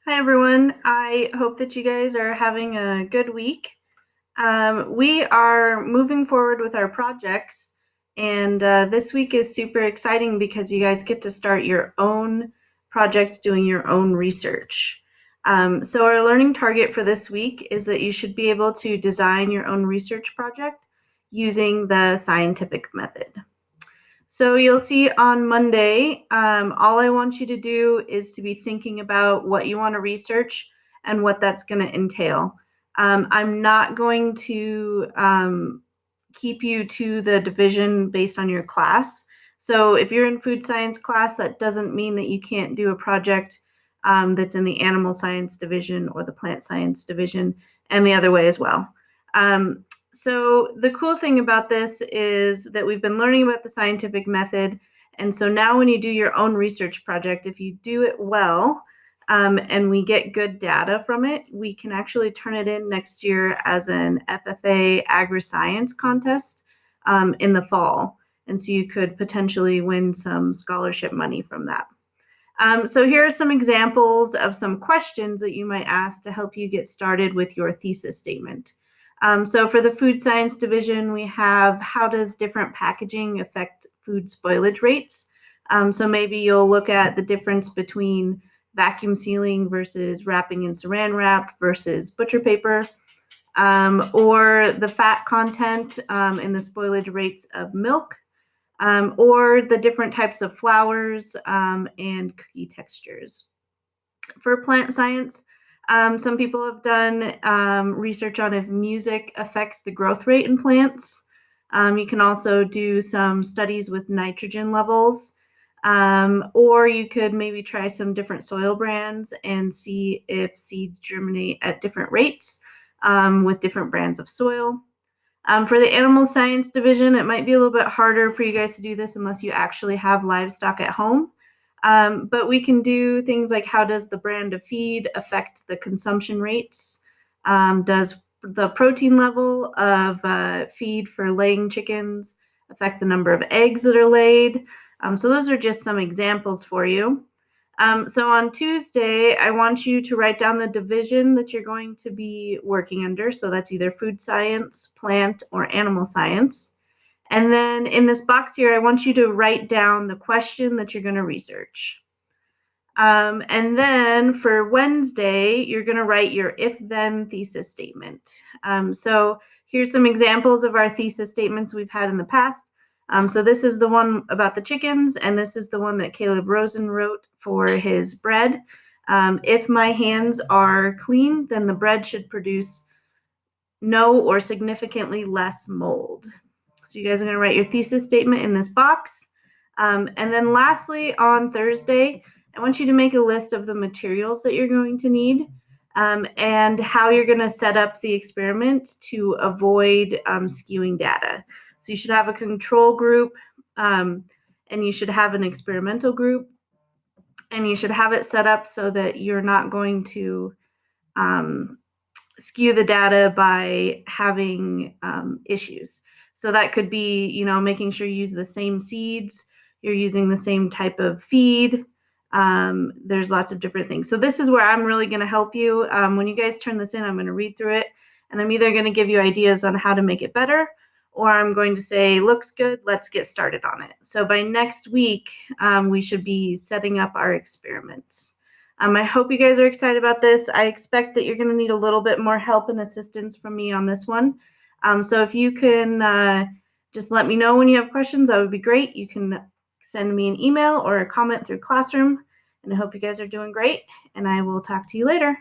Hi, everyone. I hope that you guys are having a good week. We are moving forward with our projects, and this week is super exciting because you guys get to start your own project doing your own research. So, our learning target for this week is that you should be able to design your own research project using the scientific method. So you'll see on Monday, all I want you to do is to be thinking about what you want to research and what that's going to entail. I'm not going to keep you to the division based on your class. So if you're in food science class, that doesn't mean that you can't do a project that's in the animal science division or the plant science division, and the other way as well. So the cool thing about this is that we've been learning about the scientific method. And so now when you do your own research project, if you do it well, and we get good data from it, we can actually turn it in next year as an FFA agri-science contest in the fall. And so you could potentially win some scholarship money from that. So here are some examples of some questions that you might ask to help you get started with your thesis statement. So for the food science division, we have how does different packaging affect food spoilage rates? So maybe you'll look at the difference between vacuum sealing versus wrapping in saran wrap versus butcher paper, or the fat content in the spoilage rates of milk, or the different types of flours and cookie textures. For plant science, some people have done research on if music affects the growth rate in plants. You can also do some studies with nitrogen levels, or you could maybe try some different soil brands and see if seeds germinate at different rates with different brands of soil. For the animal science division, it might be a little bit harder for you guys to do this unless you actually have livestock at home. But we can do things like how does the brand of feed affect the consumption rates? Does the protein level of feed for laying chickens affect the number of eggs that are laid? So those are just some examples for you. So on Tuesday, I want you to write down the division that you're going to be working under. So that's either food science, plant, or animal science. And then in this box here, I want you to write down the question that you're going to research. And then for Wednesday, you're going to write your if-then thesis statement. So here's some examples of our thesis statements we've had in the past. So this is the one about the chickens, and this is the one that Caleb Rosen wrote for his bread. If my hands are clean, then the bread should produce no or significantly less mold. So you guys are going to write your thesis statement in this box. And then lastly, on Thursday, I want you to make a list of the materials that you're going to need and how you're going to set up the experiment to avoid skewing data. So you should have a control group, and you should have an experimental group, and you should have it set up so that you're not going to skew the data by having issues. So that could be, making sure you use the same seeds, you're using the same type of feed. There's lots of different things. So this is where I'm really going to help you. When you guys turn this in, I'm going to read through it, and I'm either going to give you ideas on how to make it better, or I'm going to say, looks good, let's get started on it. So by next week, we should be setting up our experiments. I hope you guys are excited about this. I expect that you're going to need a little bit more help and assistance from me on this one. So if you can just let me know when you have questions, that would be great. You can send me an email or a comment through Classroom. And I hope you guys are doing great, and I will talk to you later.